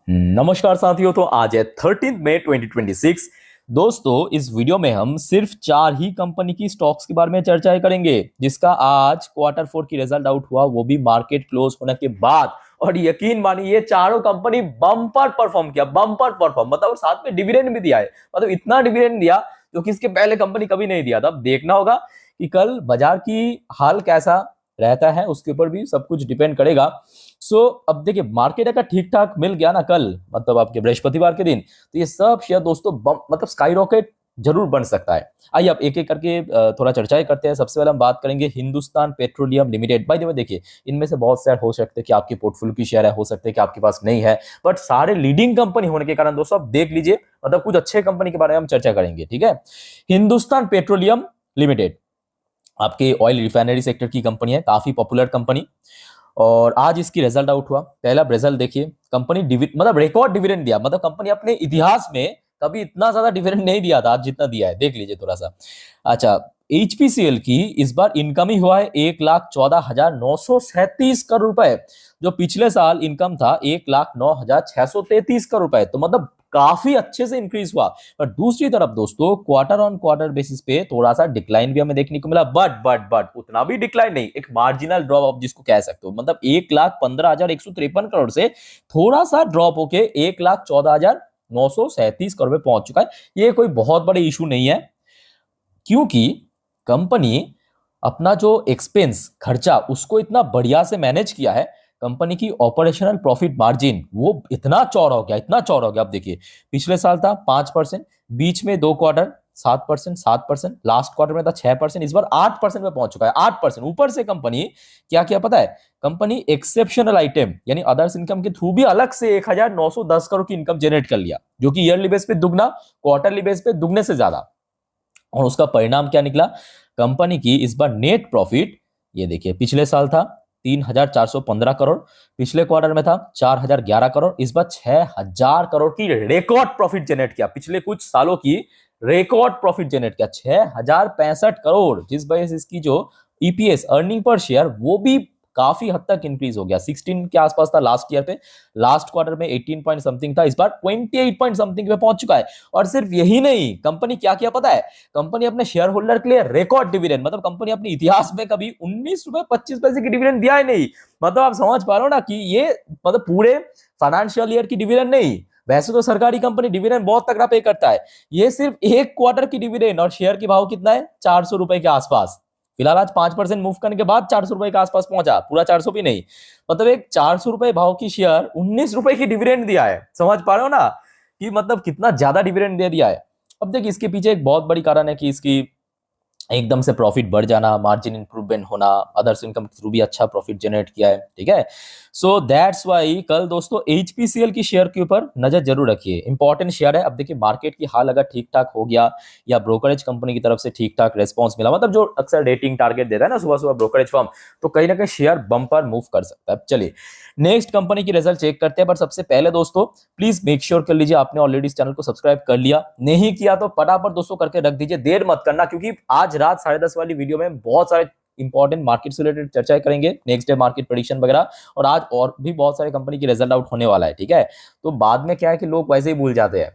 नमस्कार साथियों। तो आज है 13 मई 2026। दोस्तों, इस वीडियो में हम सिर्फ 4 ही कंपनी की स्टॉक्स के बारे में चर्चाएं करेंगे जिसका आज क्वार्टर 4 की रिजल्ट आउट हुआ, वो भी मार्केट क्लोज होने के बाद। और यकीन मानिए ये चारों कंपनी बम्पर परफॉर्म किया, बम्पर परफॉर्म मतलब, और साथ में डिविडेंड भी दिया है। मतलब इतना डिविडेंड दिया जो कि इसके पहले कंपनी कभी नहीं दिया था। अब देखना होगा कि कल बाजार की हाल कैसा रहता है, उसके ऊपर भी सब कुछ डिपेंड करेगा। अब देखिए, मार्केट अगर ठीक ठाक मिल गया ना कल, मतलब आपके बृहस्पतिवार के दिन, तो ये सब शेयर दोस्तों मतलब स्काई रॉकेट जरूर बन सकता है। आइए अब एक एक करके थोड़ा चर्चाएं करते हैं। सबसे पहले हम बात करेंगे Hindustan petroleum limited. By the way देखिए, इनमें से बहुत शेयर हो सकते हैं कि आपके पोर्टफोलियो की शेयर है, हो सकते हैं कि आपके पास नहीं है, बट सारे लीडिंग कंपनी होने के कारण दोस्तों आप देख लीजिए, मतलब कुछ अच्छे कंपनी के बारे में हम चर्चा करेंगे। ठीक है, हिंदुस्तान पेट्रोलियम लिमिटेड आपके ऑयल रिफाइनरी सेक्टर की कंपनी है, काफी पॉपुलर कंपनी। और आज इसकी रिजल्ट आउट हुआ। पहला रिजल्ट देखिए, कंपनी मतलब रिकॉर्ड डिविडेंड दिया। मतलब कंपनी अपने इतिहास में कभी इतना ज्यादा डिविडेंड नहीं दिया था, आज जितना दिया है, देख लीजिए थोड़ा सा। अच्छा, एचपीसीएल की इस बार इनकम ही हुआ है 1,14,937 करोड़ रुपए, जो पिछले साल इनकम था 1,09,633 करोड़ रुपए। तो मतलब काफी अच्छे से इंक्रीज हुआ। पर दूसरी तरफ दोस्तों, क्वार्टर ऑन क्वार्टर बेसिस पे थोड़ा सा डिक्लाइन भी हमें देखने को मिला। बट उतना भी डिक्लाइन नहीं, एक मार्जिनल ड्रॉप आप जिसको कह सकते हो। मतलब 1,15,153 करोड़ से थोड़ा सा ड्रॉप होके 1,14,937 करोड़ पे पहुंच चुका है। ये कोई बहुत बड़े इशू नहीं है, क्योंकि कंपनी अपना जो एक्सपेंस खर्चा उसको इतना बढ़िया से मैनेज किया है। कंपनी की ऑपरेशनल प्रॉफिट मार्जिन वो इतना चौड़ा हो गया, इतना चौड़ा हो गया। अब देखिए, पिछले साल था 5%, बीच में 2 क्वार्टर 7%, 7%, लास्ट क्वार्टर में था 6%, इस बार 8% पे पहुंच चुका है। 8% ऊपर से कंपनी क्या किया पता है? कंपनी एक्सेप्शनल आइटम यानी अदर्स इनकम के थ्रू भी अलग से 1,910 करोड़ की इनकम जनरेट कर लिया, जो कि ईयरली बेस पे दुगना, क्वार्टरली बेस पे दुगने से ज्यादा। और उसका परिणाम क्या निकला? कंपनी की इस बार नेट प्रॉफिट, ये देखिए, पिछले साल था 3,415 करोड़, पिछले क्वार्टर में था 4,011 करोड़, इस बार 6,000 करोड़ की रिकॉर्ड प्रॉफिट जनरेट किया। पिछले कुछ सालों की रिकॉर्ड प्रॉफिट जनरेट किया 6,065 करोड़, जिस वजह से इसकी जो ईपीएस अर्निंग पर शेयर वो भी काफी हद तक इंक्रीज हो गया। 16 के आसपास था लास्ट ईयर पे, लास्ट क्वार्टर में 18 पॉइंट समथिंग था, इस बार 28 पॉइंट समथिंग पे पहुंच चुका है। और सिर्फ यही नहीं, कंपनी क्या किया पता है? कंपनी अपने शेयर होल्डर के लिए रिकॉर्ड डिविडेंड, मतलब कंपनी अपने इतिहास में कभी 19 रुपए 25 पैसे की डिविडेंड दिया ही नहीं। मतलब आप समझ पा रहे हो ना कि ये मतलब पूरे फाइनेंशियल ईयर की डिविडेंड नहीं। वैसे तो सरकारी कंपनी डिविडेंड बहुत तगड़ा पे करता है, ये सिर्फ एक क्वार्टर की डिविडेंड। और शेयर की भाव कितना है? 400 रुपए के आसपास। फिलहाल आज 5% मूव करने के बाद 400 रुपए के आसपास पहुंचा, पूरा 400 भी नहीं। मतलब एक 400 रुपए भाव की शेयर 19 रुपए की डिविडेंड दिया है। समझ पा रहे हो ना कि मतलब कितना ज्यादा डिविडेंड दे दिया है। अब देखिए, इसके पीछे एक बहुत बड़ी कारण है कि इसकी एकदम से प्रॉफिट बढ़ जाना, मार्जिन इंप्रूवमेंट होना, अदर्स इनकम के थ्रू भी अच्छा प्रॉफिट जनरेट किया है। ठीक है, सो दैट्स वाई कल दोस्तों एचपीसीएल की शेयर के ऊपर नजर जरूर रखिए, इंपॉर्टेंट शेयर है। अब देखिए, मार्केट की हाल अगर ठीक ठाक हो गया या ब्रोकरेज कंपनी की तरफ से ठीक ठाक रेस्पॉन्स मिला, मतलब जो अक्सर रेटिंग टारगेट देता है ना सुबह सुबह ब्रोकरेज फर्म, तो कहीं ना कहीं शेयर बम्पर मूव कर सकता है। चलिए नेक्स्ट कंपनी की रिजल्ट चेक करते हैं। बट सबसे पहले दोस्तों प्लीज मेक श्योर कर लीजिए आपने ऑलरेडी इस चैनल को सब्सक्राइब कर लिया, नहीं किया तो फटाफट दोस्तों करके रख दीजिए, देर मत करना, क्योंकि आज रात 10:30 वाली वीडियो में बहुत सारे इंपॉर्टेंट मार्केट से रिलेटेड चर्चा करेंगे, नेक्स्ट डे मार्केट प्रेडिक्शन वगैरह। और आज और भी बहुत सारे कंपनी की रिजल्ट आउट होने वाला है। ठीक है, तो बाद में क्या है कि लोग वैसे ही भूल जाते हैं,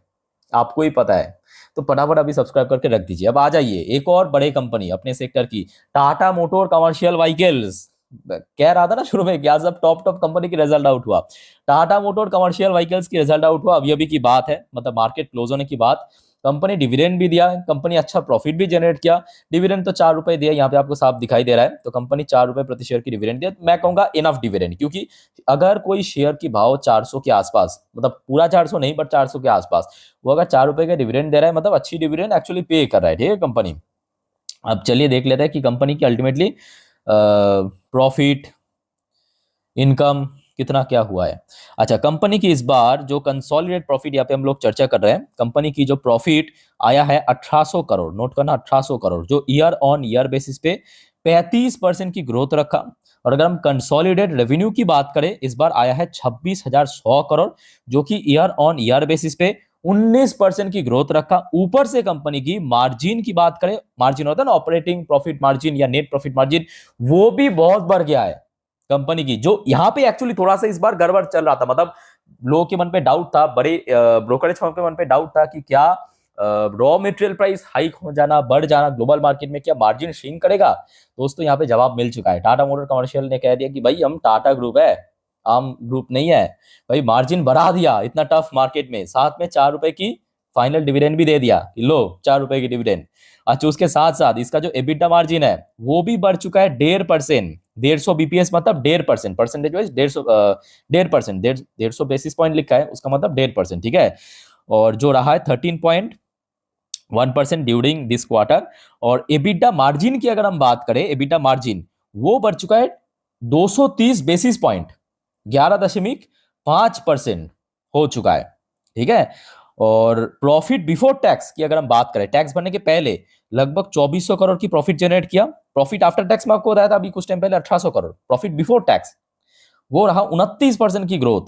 आपको ही पता है। तो फटाफट अभी सब्सक्राइब करके रख दीजिए। अब आ जाइए एक और बड़े कंपनी अपने सेक्टर की, टाटा मोटर कमर्शियल व्हीकल्स। कह रहा था ना शुरू में, क्या सब टॉप टॉप कंपनी की रिजल्ट आउट हुआ। टाटा मोटर कमर्शियल व्हीकल्स की रिजल्ट आउट हुआ अभी अभी की बात है, मतलब मार्केट क्लोज होने की बात। कंपनी डिविडेंड भी दिया, कंपनी अच्छा प्रॉफिट भी जनरेट किया। डिविडेंड तो 4 रुपए दिया, यहाँ पे आपको साफ दिखाई दे रहा है। तो कंपनी 4 रुपए प्रति शेयर की डिविडेंड दिया, मैं कहूंगा इनफ डिविडेंड, क्योंकि अगर कोई शेयर की भाव 400 के आसपास, मतलब पूरा 400 नहीं बट 400 के आसपास, वो अगर 4 रुपए का डिविडेंड दे रहा है, मतलब अच्छी डिविडेंड एक्चुअली पे कर रहा है। ठीक है कंपनी। अब चलिए देख लेते हैं कि कंपनी की अल्टीमेटली प्रॉफिट, इनकम कितना क्या हुआ है। अच्छा, कंपनी की इस बार जो कंसोलिडेट प्रॉफिट यहाँ पे हम लोग चर्चा कर रहे हैं, कंपनी की जो प्रॉफिट आया है 1800 करोड़, नोट करना 1800 करोड़, जो ईयर ऑन ईयर बेसिस पे 35% की ग्रोथ रखा। और अगर हम कंसोलिडेट रेवेन्यू की बात करें, इस बार आया है 26,100 करोड़, जो कि ईयर ऑन ईयर बेसिस पे 19% की ग्रोथ रखा। ऊपर से कंपनी की मार्जिन की बात करें, मार्जिन होता है ना ऑपरेटिंग प्रॉफिट मार्जिन या नेट प्रॉफिट मार्जिन, वो भी बहुत बढ़ गया है कंपनी की। जो यहां पे एक्चुअली थोड़ा सा इस बार गड़बड़ चल रहा था, मतलब लोगों के मन पे डाउट था, बड़े ब्रोकरेज फर्म के मन पे डाउट था कि क्या रॉ मटेरियल प्राइस हाइक हो जाना, बढ़ जाना ग्लोबल मार्केट में क्या मार्जिन श्रिंक करेगा। दोस्तों यहाँ पे जवाब मिल चुका है। टाटा मोटर कमर्शियल ने कह दिया कि भाई हम टाटा ग्रुप है, आम ग्रुप नहीं है भाई। मार्जिन बढ़ा दिया इतना टफ मार्केट में, साथ में 4 रुपए की फाइनल डिविडेंड भी दे दिया कि लो 4 रुपए की डिविडेंड। अच्छा, उसके साथ साथ इसका जो एबिटा मार्जिन है वो भी बढ़ चुका है 1.5%, 150 बीपीएस मतलब 1.5%, परसेंटेज वाइज 1.5%, 150 बेसिस पॉइंट लिखा है, उसका मतलब 1.5%, ठीक है। और जो रहा है 13.1% ड्यूरिंग दिस क्वार्टर। और एबिटा मार्जिन की अगर हम बात करें, एबिटा मार्जिन वो बढ़ चुका है 230 बेसिस पॉइंट, 11.5% हो चुका है, ठीक है। और प्रॉफिट बिफोर टैक्स की अगर हम बात करें, टैक्स भरने के पहले लगभग 2400 करोड़ की प्रॉफिट जनरेट किया। प्रॉफिट आफ्टर टैक्स में आपको बताया था अभी कुछ टाइम पहले 1800 करोड़। प्रॉफिट बिफोर टैक्स वो रहा 29% की ग्रोथ।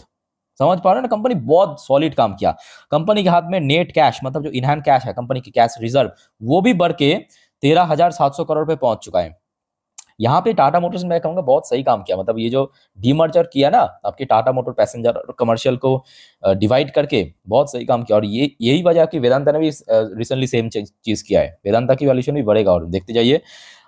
समझ पा रहे हैं ना, कंपनी बहुत सॉलिड काम किया। कंपनी के हाथ में नेट कैश मतलब जो इन हैंड कैश है, कंपनी की कैश रिजर्व, वो भी बढ़ के 13,700 करोड़ पे पहुंच चुका है। यहाँ पे टाटा मोटर्स मैं कहूंगा बहुत सही काम किया। मतलब ये जो डीमर्जर किया ना आपके टाटा मोटर पैसेंजर और कमर्शियल को डिवाइड करके, बहुत सही काम किया। और ये यही वजह कि वेदांता ने भी रिसेंटली सेम चीज किया है। वेदांता की वैल्यूएशन भी बढ़ेगा और देखते जाइए।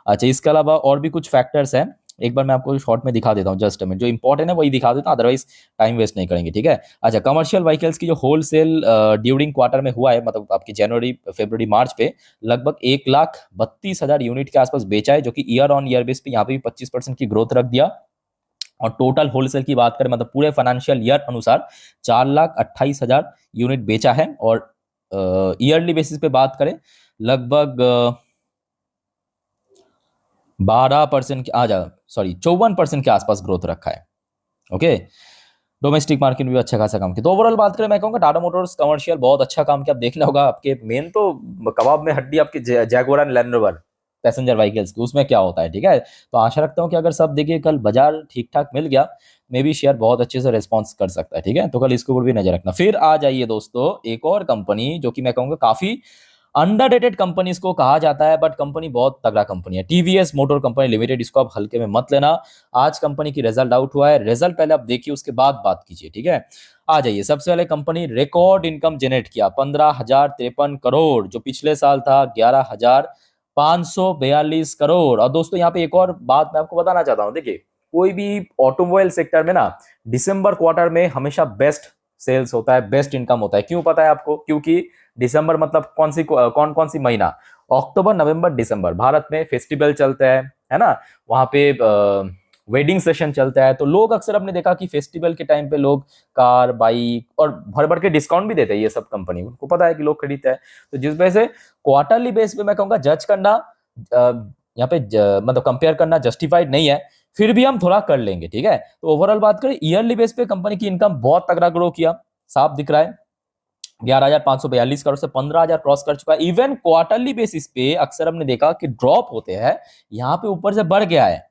अच्छा, इसके अलावा और भी कुछ फैक्टर्स हैं, एक बार मैं आपको शॉर्ट में दिखा देता हूँ, जस्ट में जो इंपॉर्टेंट है वही दिखा देता हूँ, अदरवाइज टाइम वेस्ट नहीं करेंगे, ठीक है। अच्छा, कमर्शियल व्हीकल्स की जो होलसेल ड्यूरिंग क्वार्टर में हुआ है, मतलब आपकी जनवरी फरवरी मार्च पे लगभग 1,32,000 यूनिट के आसपास बेचा है, जो कि ईयर ऑन ईयर बेस पे यहाँ पे भी 25% की ग्रोथ रख दिया। और टोटल होलसेल की बात करें मतलब पूरे फाइनेंशियल ईयर अनुसार 4,28,000 यूनिट बेचा है। और ईयरली बेसिस पे बात करें लगभग 12% आ जा सॉरी 54% के आसपास ग्रोथ रखा है, ओके। डोमेस्टिक मार्केट में भी अच्छा खासा काम किया। तो ओवरऑल बात करें मैं कहूंगा टाटा मोटर्स कमर्शियल बहुत अच्छा काम किया। आप देखना होगा आपके मेन तो कबाब में हड्डी आपकी Jaguar and land rover passenger vehicles की, उसमें क्या होता है, ठीक है। तो आशा रखता हूँ कि अगर सब देखिए कल बाजार ठीक ठाक मिल गया, मे भी शेयर बहुत अच्छे से रिस्पॉन्स कर सकता है, ठीक है। तो कल इसके ऊपर भी नजर रखना। फिर आ जाइए दोस्तों एक और कंपनी जो कि मैं कहूंगा काफी अंडररेटेड कंपनी इसको कहा जाता है, बट कंपनी बहुत तगड़ा कंपनी है, टीवीएस मोटर कंपनी लिमिटेड। इसको आप हल्के में मत लेना। आज कंपनी की रिजल्ट आउट हुआ है, रिजल्ट पहले आप देखिए उसके बाद बात कीजिए, ठीक है। आ जाइए, सबसे पहले कंपनी रिकॉर्ड इनकम जनरेट किया 15,053 करोड़, जो पिछले साल था 11,542 करोड़। और दोस्तों यहाँ पे एक और बात मैं आपको बताना चाहता हूँ, देखिए कोई भी ऑटोमोबाइल सेक्टर में ना दिसंबर क्वार्टर में हमेशा बेस्ट सेल्स होता है, बेस्ट इनकम होता है। क्यों पता है आपको? क्योंकि दिसंबर मतलब कौन कौन सी महीना, अक्टूबर नवंबर दिसंबर भारत में फेस्टिवल चलता है ना, वहां पे वेडिंग सेशन चलता है। तो लोग अक्सर आपने देखा कि फेस्टिवल के टाइम पे लोग कार बाइक और भर भर के डिस्काउंट भी देते हैं, ये सब कंपनी उनको पता है कि लोग खरीदते हैं। तो जिस वजह से क्वार्टरली बेस पे मैं कहूंगा जज करना यहाँ पे मतलब कंपेयर करना जस्टिफाइड नहीं है, फिर भी हम थोड़ा कर लेंगे, ठीक है। तो ओवरऑल बात करें ईयरली बेस पे कंपनी की इनकम बहुत तगड़ा ग्रो किया, साफ दिख रहा है। 11,542 करोड़ से 15,000 क्रॉस कर चुका है। इवन क्वार्टरली बेसिस पे अक्सर हमने देखा कि ड्रॉप होते हैं, यहाँ पे ऊपर से बढ़ गया है।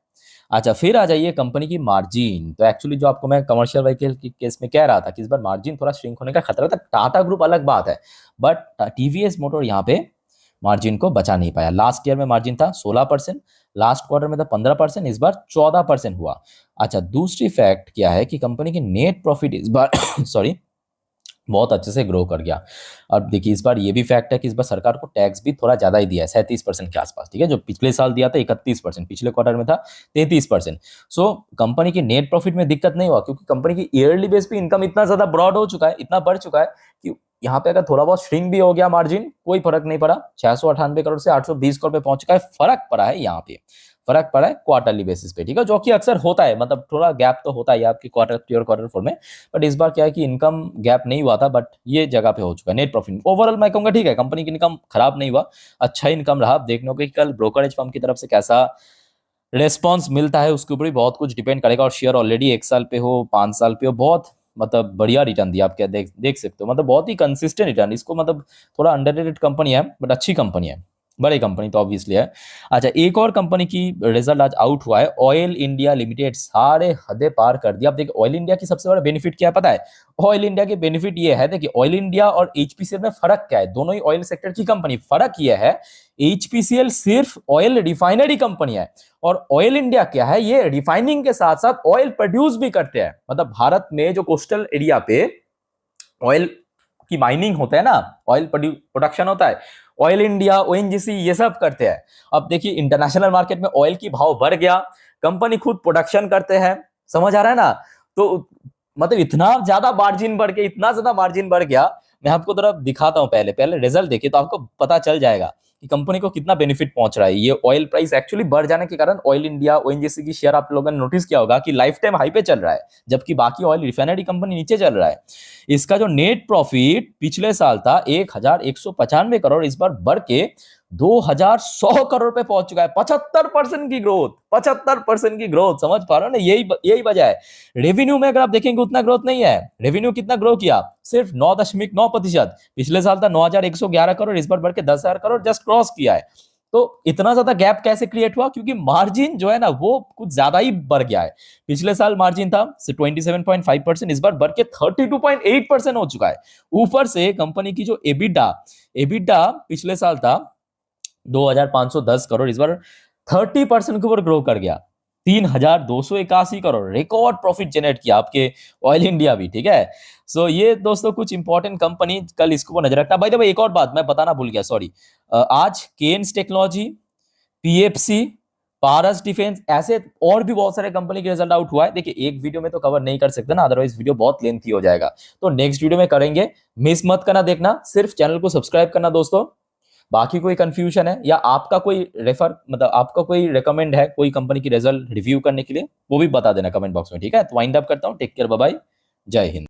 अच्छा, फिर आ जाइए कंपनी की मार्जिन। तो एक्चुअली जो आपको मैं कमर्शियल व्हीकल के केस में कह रहा था कि इस बार मार्जिन थोड़ा श्रिंक होने का खतरा था। टाटा ग्रुप अलग बात है, बट टीवीएस मोटर यहाँ पे मार्जिन को बचा नहीं पाया। लास्ट ईयर में मार्जिन था 16%, लास्ट क्वार्टर में था 15%, इस बार 14% हुआ। अच्छा, दूसरी फैक्ट क्या है कि कंपनी की नेट प्रॉफिट इस बार सॉरी बहुत अच्छे से ग्रो कर गया। अब देखिए इस बार ये भी फैक्ट है कि इस बार सरकार को टैक्स भी थोड़ा ज्यादा ही दिया है, 37% के आसपास, ठीक है। जो पिछले साल दिया था 31%, पिछले क्वार्टर में था 33%। सो कंपनी की नेट प्रॉफिट में दिक्कत नहीं हुआ, क्योंकि कंपनी की ईयरली बेस पे इनकम इतना ज्यादा ब्रॉड हो चुका है, इतना बढ़ चुका है कि यहाँ पे अगर थोड़ा बहुत श्रिंक भी हो गया मार्जिन, कोई फर्क नहीं पड़ा। 698 करोड़ से 820 करोड़ पे पहुंच चुका है। फर्क पड़ा है यहाँ पे, फर्क पड़ा है क्वार्टरली बेसिस पे, ठीक है, जो कि अक्सर होता है। मतलब थोड़ा गैप तो होता है आपकी क्वार्टर 3 और क्वार्टर 4 में, बट इस बार क्या है कि इनकम गैप नहीं हुआ था, बट ये जगह पे हो चुका है नेट प्रॉफिट। ओवरऑल मैं कहूंगा ठीक है, कंपनी की इनकम खराब नहीं हुआ, अच्छा इनकम रहा। देखने को कि कल ब्रोकरेज फर्म की तरफ से कैसा रेस्पॉन्स मिलता है, उसके ऊपर भी बहुत कुछ डिपेंड करेगा। और शेयर ऑलरेडी 1 साल पे हो 5 साल पे हो, बहुत मतलब बढ़िया रिटर्न दिया। आप क्या देख सकते हो, मतलब बहुत ही कंसिस्टेंट रिटर्न। इसको मतलब थोड़ा अंडररेटेड कंपनी है, बट अच्छी कंपनी है। बड़ी कंपनी तो ऑब्वियसली है। अच्छा, एक और कंपनी की रिजल्ट आज आउट हुआ है, ऑयल इंडिया लिमिटेड। सारे हदें पार कर दिया। अब देखिए ऑयल इंडिया की सबसे बड़ा बेनिफिट क्या है पता है? ऑयल इंडिया के बेनिफिट ये है, देखिए ऑयल इंडिया और एचपीसीएल में फर्क क्या है? दोनों ही ऑयल सेक्टर की कंपनी। फर्क ये है, एचपीसीएल सिर्फ ऑयल रिफाइनरी कंपनी है, और ऑयल इंडिया क्या है, ये रिफाइनिंग के साथ साथ ऑयल प्रोड्यूस भी करते हैं। मतलब भारत में जो कोस्टल एरिया पे ऑयल की माइनिंग होता है ना, ऑयल प्रोडक्शन होता है, ऑयल इंडिया, ओएनजीसी ये सब करते हैं। अब देखिए इंटरनेशनल मार्केट में ऑयल की भाव बढ़ गया, कंपनी खुद प्रोडक्शन करते हैं, समझ आ रहा है ना? तो मतलब इतना ज्यादा मार्जिन बढ़ गया, इतना ज्यादा मार्जिन बढ़ गया। मैं आपको जरा दिखाता हूं, पहले पहले रिजल्ट देखिए तो आपको पता चल जाएगा कि कंपनी को कितना बेनिफिट पहुंच रहा है। ये ऑयल प्राइस एक्चुअली बढ़ जाने के कारण ऑयल इंडिया, ओएनजीसी की शेयर आप लोगों ने नोटिस किया होगा कि लाइफ टाइम हाई पे चल रहा है, जबकि बाकी ऑयल रिफाइनरी कंपनी नीचे चल रहा है। इसका जो नेट प्रॉफिट पिछले साल था 1195 करोड़, इस बार बढ़ के 2100 करोड़ पे पहुंच चुका है। 75% की ग्रोथ, 75% की ग्रोथ, समझ पा रहे हो ना? यही वजह है। रेवेन्यू में अगर आप देखेंगे उतना ग्रोथ नहीं है। रेवेन्यू कितना ग्रो किया? सिर्फ 9.9%। पिछले साल था 9111 करोड़, इस बार बढ़ के 10,000 करोड़ जस्ट क्रॉस किया है। तो इतना ज्यादा गैप कैसे क्रिएट हुआ? क्योंकि मार्जिन जो है ना वो कुछ ज्यादा ही बढ़ गया है। पिछले साल मार्जिन था 27.5%, इस बार बढ़ के 32.8% हो चुका है। ऊपर से कंपनी की जो एबिडा एबिडा पिछले साल था 2510 करोड़, इस बार 30% के ऊपर ग्रो कर गया, 3281 करोड़। रिकॉर्ड प्रॉफिट जनरेट किया आपके ऑयल इंडिया भी, ठीक है। सो ये दोस्तों कुछ इंपॉर्टेंट कंपनी, कल इसको नजर रखना। भाई देखो एक और बात मैं बताना भूल गया, सॉरी। आज केन्स टेक्नोलॉजी, पीएफसी, पारस डिफेंस, ऐसे और भी बहुत सारे कंपनी के रिजल्ट आउट हुआ है। देखिए एक वीडियो में तो कवर नहीं कर सकते ना, अदरवाइज वीडियो बहुत लेंथी हो जाएगा। तो नेक्स्ट वीडियो में करेंगे, मिस मत करना देखना। सिर्फ चैनल को सब्सक्राइब करना दोस्तों। बाकी कोई कंफ्यूजन है या आपका कोई रेफर, मतलब आपका कोई रेकमेंड है कोई कंपनी की रिजल्ट रिव्यू करने के लिए, वो भी बता देना कमेंट बॉक्स में, ठीक है। तो वाइंड अप करता हूं, टेक केयर, बाय बाय, जय हिंद।